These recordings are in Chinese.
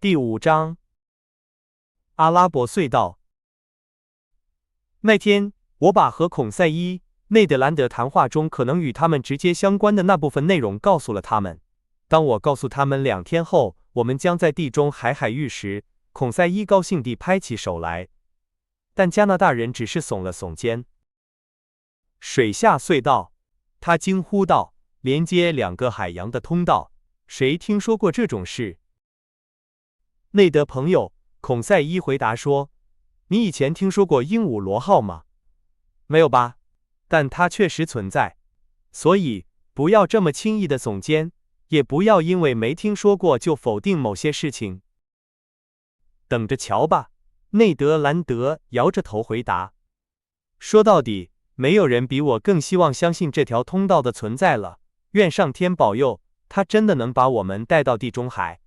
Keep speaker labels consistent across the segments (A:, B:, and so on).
A: 第5章阿拉伯隧道。那天，我把和孔塞伊、内德兰德谈话中可能与他们直接相关的那部分内容告诉了他们。当我告诉他们2天后我们将在地中海域时，孔塞伊高兴地拍起手来，但加拿大人只是耸了耸肩。水下隧道，他惊呼道，连接2个海洋的通道，谁听说过这种事？内德朋友，孔塞伊回答说，你以前听说过鹦鹉螺号吗？没有吧，但它确实存在，所以不要这么轻易的耸肩，也不要因为没听说过就否定某些事情。等着瞧吧，内德兰德摇着头回答。说到底，没有人比我更希望相信这条通道的存在了，愿上天保佑，它真的能把我们带到地中海。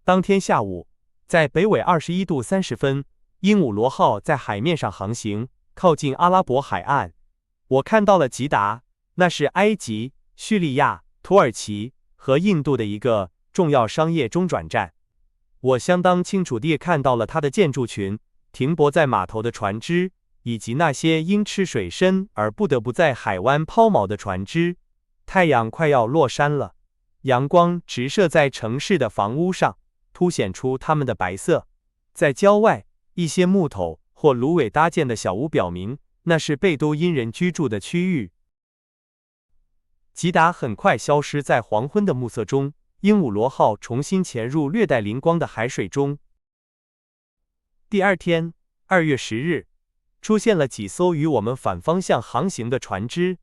A: 当天下午，在北纬21度30分，鹦鹉螺号在海面上航行，靠近阿拉伯海岸。我看到了吉达，那是埃及、叙利亚、土耳其和印度的一个重要商业中转站。我相当清楚地看到了它的建筑群、停泊在码头的船只，以及那些因吃水深而不得不在海湾抛锚的船只。太阳快要落山了，阳光直射在城市的房屋上，凸显出它们的白色。在郊外，一些木头或芦苇搭建的小屋表明，那是贝都因人居住的区域。吉达很快消失在黄昏的暮色中，鹦鹉螺号重新潜入略带灵光的海水中。第2天，2月10日，出现了几艘与我们反方向航行的船只。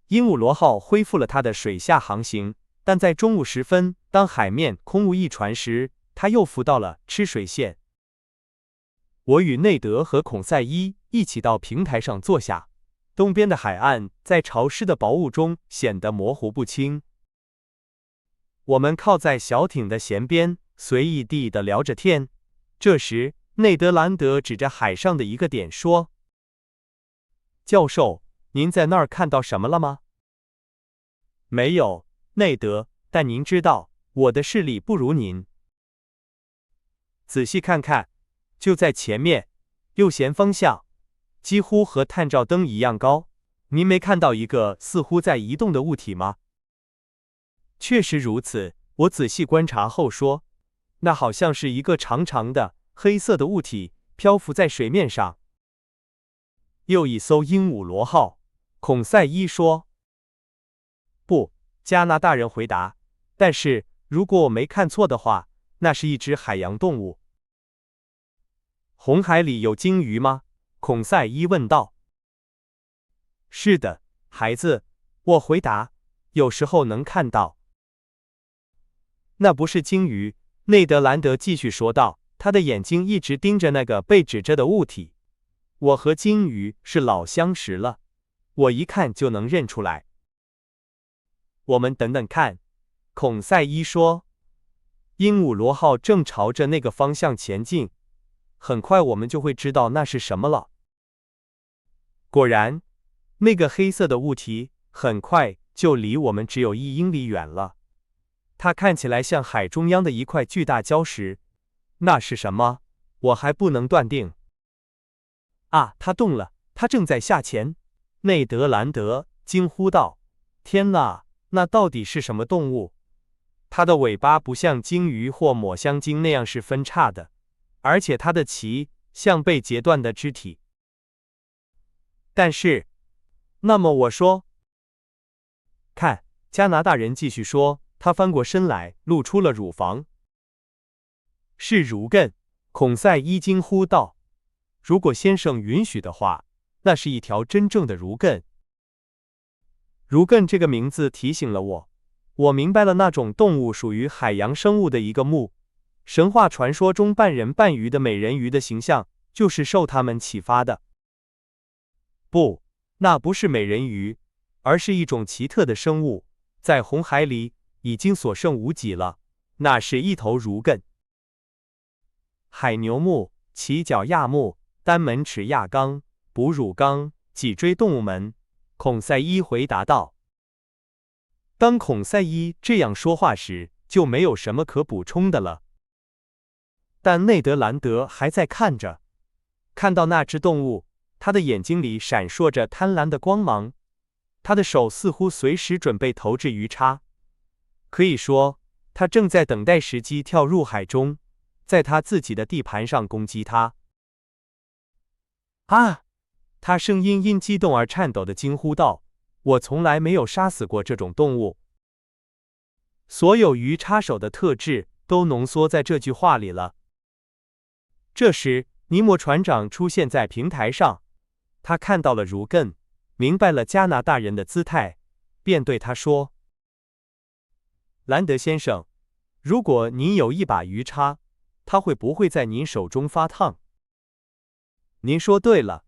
A: 鹦鹉螺号恢复了它的水下航行，但在中午时分，当海面空无一船时，它又浮到了吃水线。我与内德和孔塞伊一起到平台上坐下，东边的海岸在潮湿的薄雾中显得模糊不清。我们靠在小艇的舷边，随意地聊着天。这时，内德兰德指着海上的一个点说：“教授，您在那儿看到什么了吗？”没有，内德，但您知道，我的视力不如您。仔细看看，就在前面，右舷方向，几乎和探照灯一样高。您没看到一个似乎在移动的物体吗？确实如此，我仔细观察后说，那好像是一个长长的黑色的物体漂浮在水面上。又一艘鹦鹉螺号，孔塞伊说。不，加拿大人回答，但是如果我没看错的话，那是一只海洋动物。红海里有鲸鱼吗？孔塞伊问道。是的，孩子，我回答，有时候能看到。那不是鲸鱼，内德兰德继续说道，他的眼睛一直盯着那个被指着的物体。我和鲸鱼是老相识了，我一看就能认出来。我们等等看，孔塞伊说。鹦鹉螺号正朝着那个方向前进，很快我们就会知道那是什么了。果然，那个黑色的物体很快就离我们只有1英里远了。它看起来像海中央的一块巨大礁石。那是什么？我还不能断定。啊，它动了，它正在下潜！内德兰德惊呼道：“天哪，那到底是什么动物？”它的尾巴不像鲸鱼或抹香鲸那样是分叉的，而且它的鳍像被截断的肢体。但是，那么我说，看，加拿大人继续说，他翻过身来，露出了乳房。是乳艮，孔塞伊惊呼道。如果先生允许的话，那是一条真正的乳艮。乳艮这个名字提醒了我，我明白了那种动物属于海洋生物的一个目。神话传说中半人半鱼的美人鱼的形象，就是受它们启发的。不，那不是美人鱼，而是一种奇特的生物，在红海里已经所剩无几了。那是一头乳艮。海牛目、鳍角亚目、单门齿亚纲、哺乳纲、脊椎动物门，孔塞伊回答道。当孔塞伊这样说话时，就没有什么可补充的了。但内德兰德还在看着。看到那只动物，他的眼睛里闪烁着贪婪的光芒，他的手似乎随时准备投掷鱼叉。可以说，他正在等待时机跳入海中，在他自己的地盘上攻击他。啊！他声音因激动而颤抖地惊呼道：“我从来没有杀死过这种动物。”所有鱼叉手的特质都浓缩在这句话里了。这时，尼摩船长出现在平台上，他看到了如艮，明白了加拿大人的姿态，便对他说：“兰德先生，如果您有一把鱼叉，它会不会在您手中发烫？”您说对了。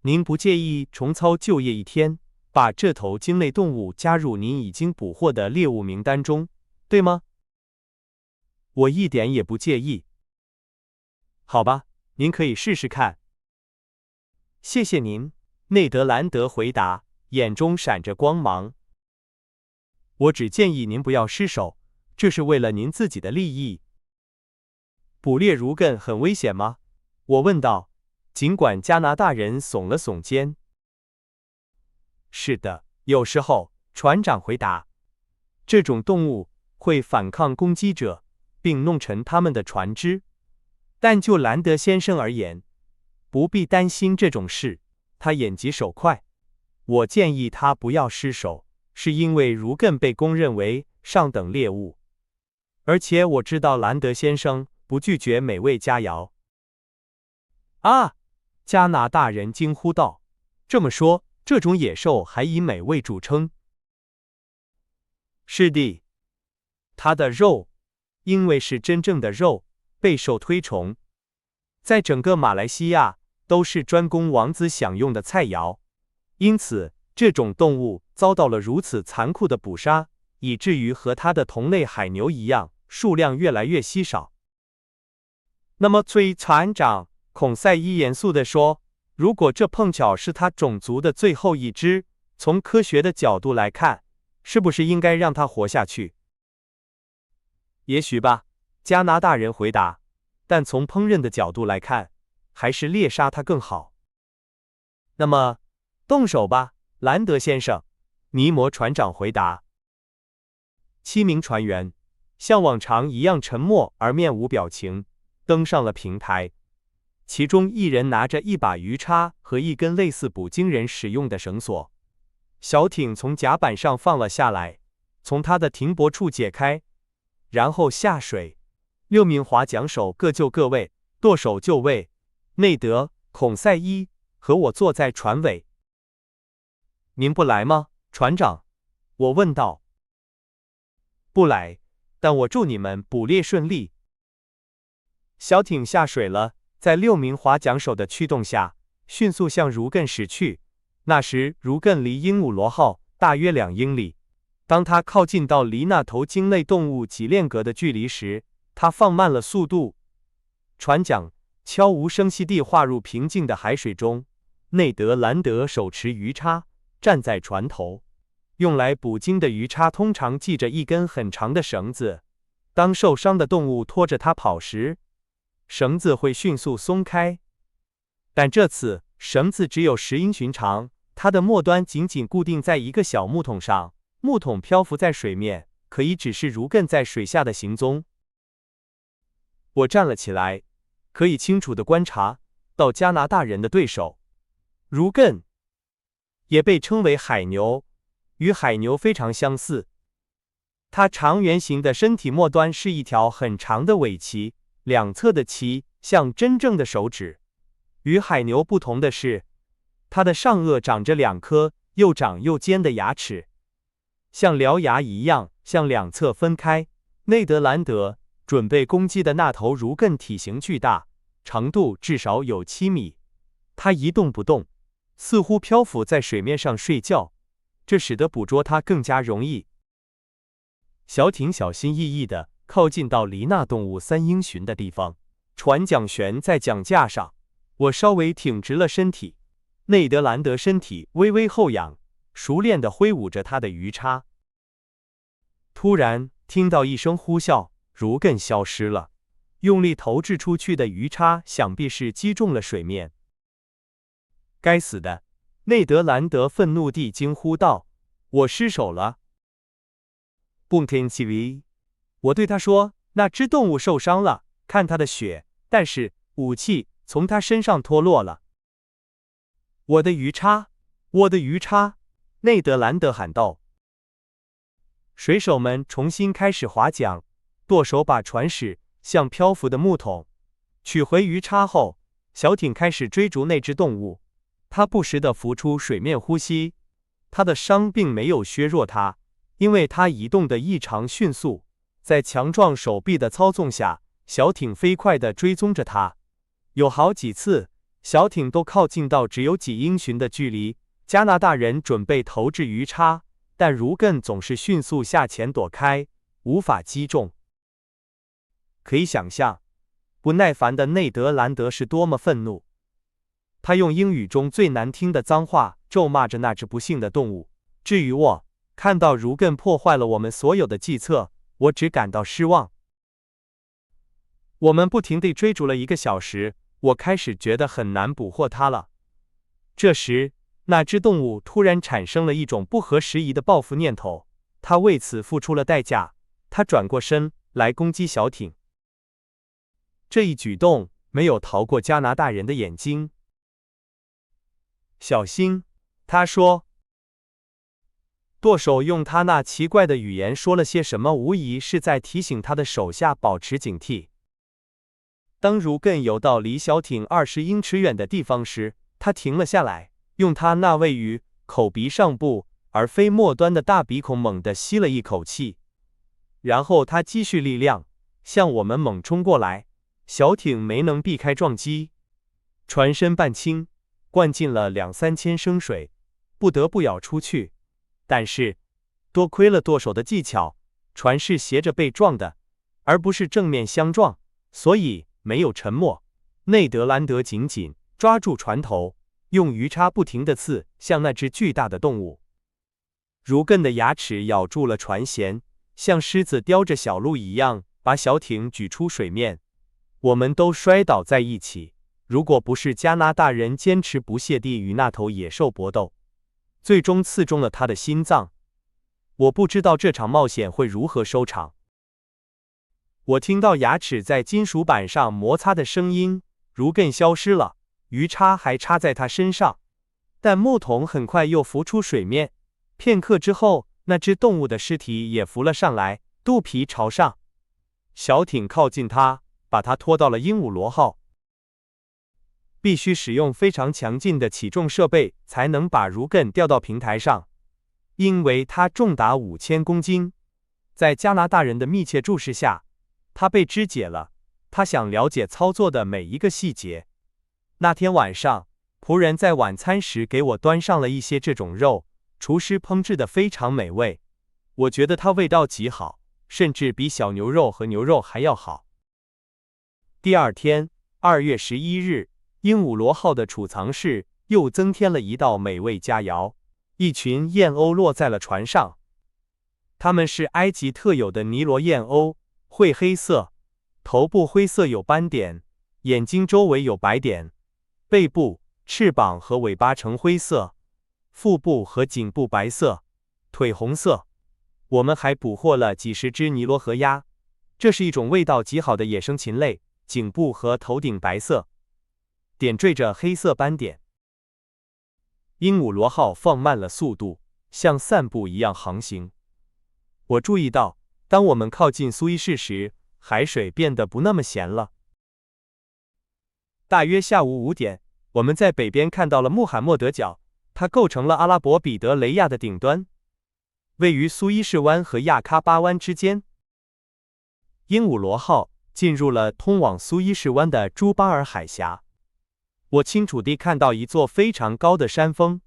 A: 您不介意重操旧业一天，把这头鲸类动物加入您已经捕获的猎物名单中，对吗？我一点也不介意。好吧，您可以试试看。谢谢您，内德兰德回答，眼中闪着光芒。我只建议您不要失手，这是为了您自己的利益。捕猎如艮很危险吗？我问道，尽管加拿大人耸了耸肩。是的，有时候，船长回答，这种动物会反抗攻击者，并弄沉他们的船只。但就兰德先生而言，不必担心这种事，他眼疾手快。我建议他不要失手，是因为如艮被公认为上等猎物，而且我知道兰德先生不拒绝美味佳肴。啊！加拿大人惊呼道，这么说，这种野兽还以美味著称？是的，它的肉，因为是真正的肉，备受推崇，在整个马来西亚都是专供王子享用的菜肴。因此，这种动物遭到了如此残酷的捕杀，以至于和它的同类海牛一样，数量越来越稀少。那么，船长孔塞伊严肃地说，如果这碰巧是他种族的最后一只，从科学的角度来看，是不是应该让它活下去？也许吧，加拿大人回答，但从烹饪的角度来看，还是猎杀它更好。那么，动手吧，兰德先生，尼摩船长回答。7名船员像往常一样沉默而面无表情，登上了平台。其中一人拿着一把鱼叉和一根类似捕鲸人使用的绳索。小艇从甲板上放了下来，从它的停泊处解开，然后下水。6名划桨手各就各位，舵手就位，内德、孔塞伊和我坐在船尾。您不来吗，船长？我问道。不来，但我祝你们捕猎顺利。小艇下水了。在6名划桨手的驱动下，迅速向如艮驶去。那时，如艮离鹦鹉螺号大约2英里。当它靠近到离那头鲸类动物几链格的距离时，它放慢了速度。船桨悄无声息地划入平静的海水中。内德兰德手持鱼叉，站在船头。用来捕鲸的鱼叉通常系着一根很长的绳子。当受伤的动物拖着它跑时，绳子会迅速松开，但这次绳子只有10英寻长，它的末端紧紧固定在一个小木桶上，木桶漂浮在水面，可以指示如艮在水下的行踪。我站了起来，可以清楚地观察到加拿大人的对手。如艮也被称为海牛，与海牛非常相似。它长圆形的身体末端是一条很长的尾鳍。两侧的鳍像真正的手指。与海牛不同的是，它的上颚长着2颗又长又尖的牙齿，像獠牙一样向两侧分开。内德兰德准备攻击的那头如艮体型巨大，长度至少有7米。它一动不动，似乎漂浮在水面上睡觉，这使得捕捉它更加容易。小艇小心翼翼地靠近到离那动物3英寻的地方，船桨悬在桨架上。我稍微挺直了身体，内德兰德身体微微后仰，熟练地挥舞着他的鱼叉。突然听到一声呼啸，如艮消失了。用力投掷出去的鱼叉想必是击中了水面。该死的！内德兰德愤怒地惊呼道：“我失手了！”蹦天起 v， 我对他说：“那只动物受伤了，看它的血，但是武器从它身上脱落了。”我的鱼叉！我的鱼叉！内德兰德喊道。水手们重新开始划桨，舵手把船驶向漂浮的木桶。取回鱼叉后，小艇开始追逐那只动物。它不时地浮出水面呼吸，它的伤并没有削弱它，因为它移动得异常迅速。在强壮手臂的操纵下，小艇飞快地追踪着它。有好几次，小艇都靠近到只有几英寻的距离。加拿大人准备投掷鱼叉，但如艮总是迅速下潜躲开，无法击中。可以想象，不耐烦的内德兰德是多么愤怒。他用英语中最难听的脏话咒骂着那只不幸的动物。至于我，看到如艮破坏了我们所有的计策，我只感到失望。我们不停地追逐了1个小时，我开始觉得很难捕获它了。这时，那只动物突然产生了一种不合时宜的报复念头，它为此付出了代价。它转过身来攻击小艇。这一举动没有逃过加拿大人的眼睛。小心，他说。舵手用他那奇怪的语言说了些什么，无疑是在提醒他的手下保持警惕。当如艮游到离小艇20英尺远的地方时，他停了下来，用他那位于口鼻上部而非末端的大鼻孔猛地吸了一口气，然后他积蓄力量，向我们猛冲过来。小艇没能避开撞击，船身半倾，灌进了2-3千升水，不得不咬出去。但是，多亏了舵手的技巧，船是斜着被撞的，而不是正面相撞，所以没有沉没。内德兰德紧紧抓住船头，用鱼叉不停地刺向那只巨大的动物。如艮的牙齿咬住了船舷，像狮子叼着小鹿一样，把小艇举出水面。我们都摔倒在一起。如果不是加拿大人坚持不懈地与那头野兽搏斗，最终刺中了他的心脏，我不知道这场冒险会如何收场。我听到牙齿在金属板上摩擦的声音，如艮消失了，鱼叉还插在他身上，但木桶很快又浮出水面。片刻之后，那只动物的尸体也浮了上来，肚皮朝上。小艇靠近它，把它拖到了鹦鹉螺号。必须使用非常强劲的起重设备才能把如艮吊到平台上，因为它重达5000公斤。在加拿大人的密切注视下，它被肢解了。他想了解操作的每一个细节。那天晚上，仆人在晚餐时给我端上了一些这种肉，厨师烹制的非常美味。我觉得它味道极好，甚至比小牛肉和牛肉还要好。第二天，2月11日，鹦鹉螺号的储藏室又增添了一道美味佳肴。一群燕鸥落在了船上，它们是埃及特有的尼罗燕鸥，灰黑色，头部灰色有斑点，眼睛周围有白点，背部、翅膀和尾巴呈灰色，腹部和颈部白色，腿红色。我们还捕获了几十只尼罗河鸭，这是一种味道极好的野生禽类，颈部和头顶白色，点缀着黑色斑点。鹦鹉螺号放慢了速度，像散步一样航行。我注意到，当我们靠近苏伊士时，海水变得不那么咸了。大约下午5点，我们在北边看到了穆罕默德角，它构成了阿拉伯彼得雷亚的顶端，位于苏伊士湾和亚喀巴湾之间。鹦鹉螺号进入了通往苏伊士湾的朱巴尔海峡。我清楚地看到一座非常高的山峰，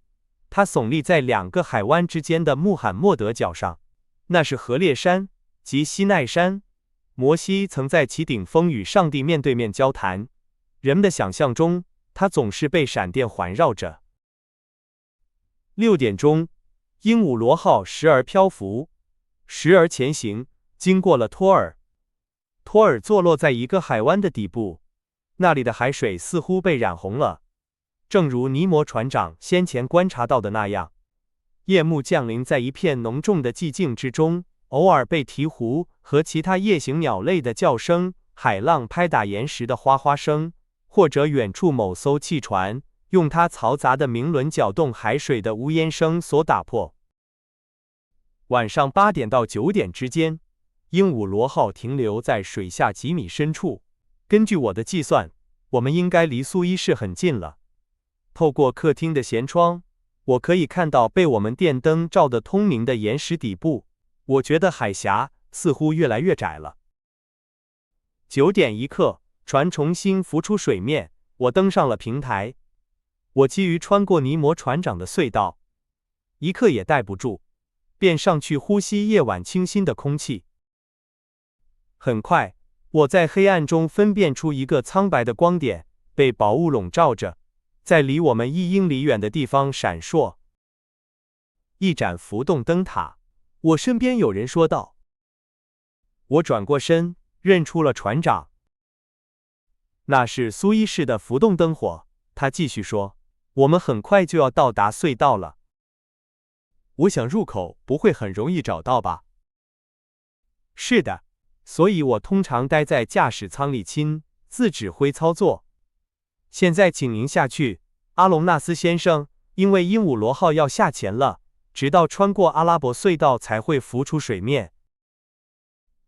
A: 它耸立在2个海湾之间的穆罕默德角上，那是何烈山及西奈山。摩西曾在其顶峰与上帝面对面交谈，人们的想象中，他总是被闪电环绕着。6点钟，鹦鹉螺号时而漂浮，时而前行，经过了托尔。托尔坐落在一个海湾的底部，那里的海水似乎被染红了，正如尼摩船长先前观察到的那样。夜幕降临在一片浓重的寂静之中，偶尔被鹈鹕和其他夜行鸟类的叫声、海浪拍打岩石的哗哗声，或者远处某艘汽船用它嘈杂的鸣轮搅动海水的呜咽声所打破。晚上8点到9点之间，鹦鹉螺号停留在水下几米深处。根据我的计算，我们应该离苏伊士很近了。透过客厅的舷窗，我可以看到被我们电灯照得通明的岩石底部。我觉得海峡似乎越来越窄了。9点1刻，船重新浮出水面，我登上了平台。我急于穿过尼摩船长的隧道，一刻也待不住，便上去呼吸夜晚清新的空气。很快，我在黑暗中分辨出一个苍白的光点，被薄雾笼罩着，在离我们1英里远的地方闪烁。一盏浮动灯塔，我身边有人说道。我转过身，认出了船长。那是苏伊士的浮动灯火，他继续说，我们很快就要到达隧道了。我想入口不会很容易找到吧？是的，所以我通常待在驾驶舱里亲自指挥操作。现在请您下去，阿隆纳斯先生，因为鹦鹉螺号要下潜了，直到穿过阿拉伯隧道才会浮出水面。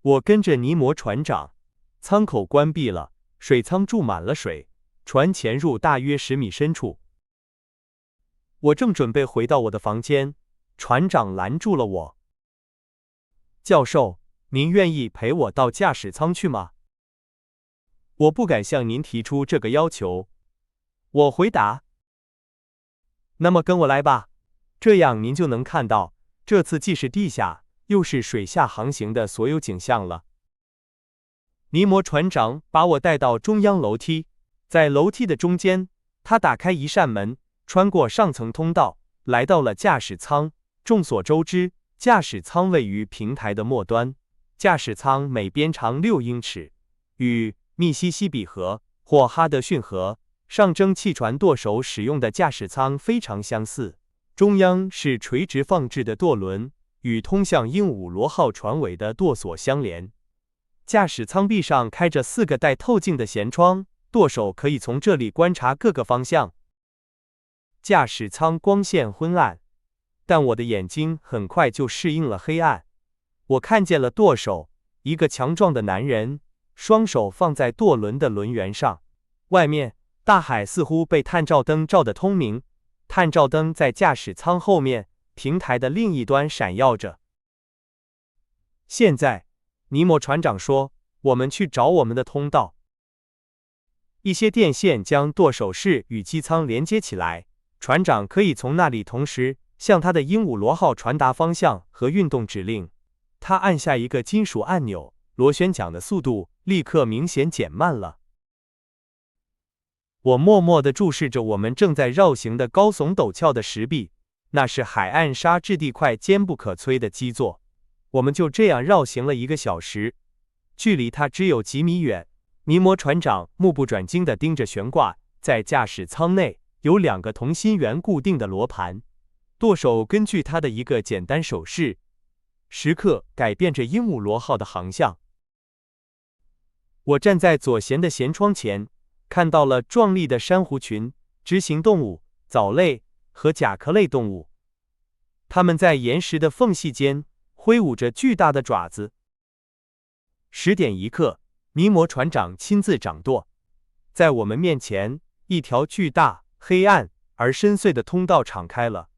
A: 我跟着尼摩船长，舱口关闭了，水舱注满了水，船潜入大约10米深处。我正准备回到我的房间，船长拦住了我。教授，您愿意陪我到驾驶舱去吗？我不敢向您提出这个要求。我回答。那么跟我来吧，这样您就能看到，这次既是地下，又是水下航行的所有景象了。尼摩船长把我带到中央楼梯，在楼梯的中间，他打开一扇门，穿过上层通道，来到了驾驶舱。众所周知，驾驶舱位于平台的末端，驾驶舱每边长6英尺，与密西西比河或哈德逊河上蒸汽船舵手使用的驾驶舱非常相似。中央是垂直放置的舵轮，与通向鹦鹉螺号船尾的舵索相连。驾驶舱壁上开着4个带透镜的舷窗，舵手可以从这里观察各个方向。驾驶舱光线昏暗，但我的眼睛很快就适应了黑暗。我看见了舵手，一个强壮的男人，双手放在舵轮的轮缘上。外面，大海似乎被探照灯照得通明，探照灯在驾驶舱后面平台的另一端闪耀着。现在，尼摩船长说，我们去找我们的通道。一些电线将舵手室与机舱连接起来，船长可以从那里同时向他的鹦鹉螺号传达方向和运动指令。他按下一个金属按钮，螺旋桨的速度立刻明显减慢了。我默默地注视着我们正在绕行的高耸陡峭的石壁，那是海岸沙质地块坚不可摧的基座。我们就这样绕行了1个小时，距离它只有几米远。尼摩船长目不转睛地盯着悬挂在驾驶舱内有2个同心圆固定的罗盘，舵手根据他的一个简单手势，时刻改变着鹦鹉螺号的航向。我站在左舷的舷窗前，看到了壮丽的珊瑚群、直行动物、藻类和甲壳类动物，它们在岩石的缝隙间挥舞着巨大的爪子。10点1刻，尼摩船长亲自掌舵，在我们面前，一条巨大、黑暗而深邃的通道敞开了。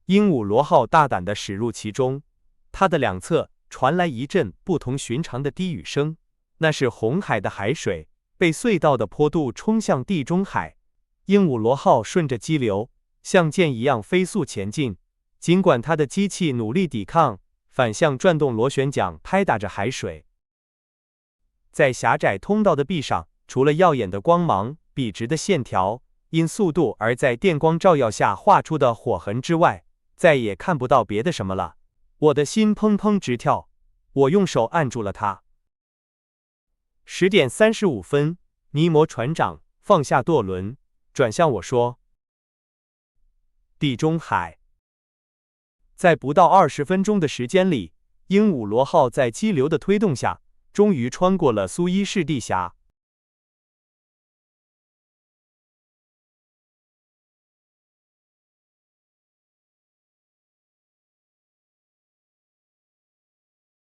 A: 鹦鹉螺号大胆地驶入其中，它的2侧传来一阵不同寻常的低语声，那是红海的海水被隧道的坡度冲向地中海。鹦鹉螺号顺着激流，像箭一样飞速前进，尽管它的机器努力抵抗，反向转动螺旋桨拍打着海水。在狭窄通道的壁上，除了耀眼的光芒、笔直的线条，因速度而在电光照耀下画出的火痕之外，再也看不到别的什么了。我的心砰砰直跳，我用手按住了它。10:35，尼摩船长放下舵轮，转向我说：“地中海。”在不到20分钟的时间里，鹦鹉螺号在激流的推动下，终于穿过了苏伊士地峡。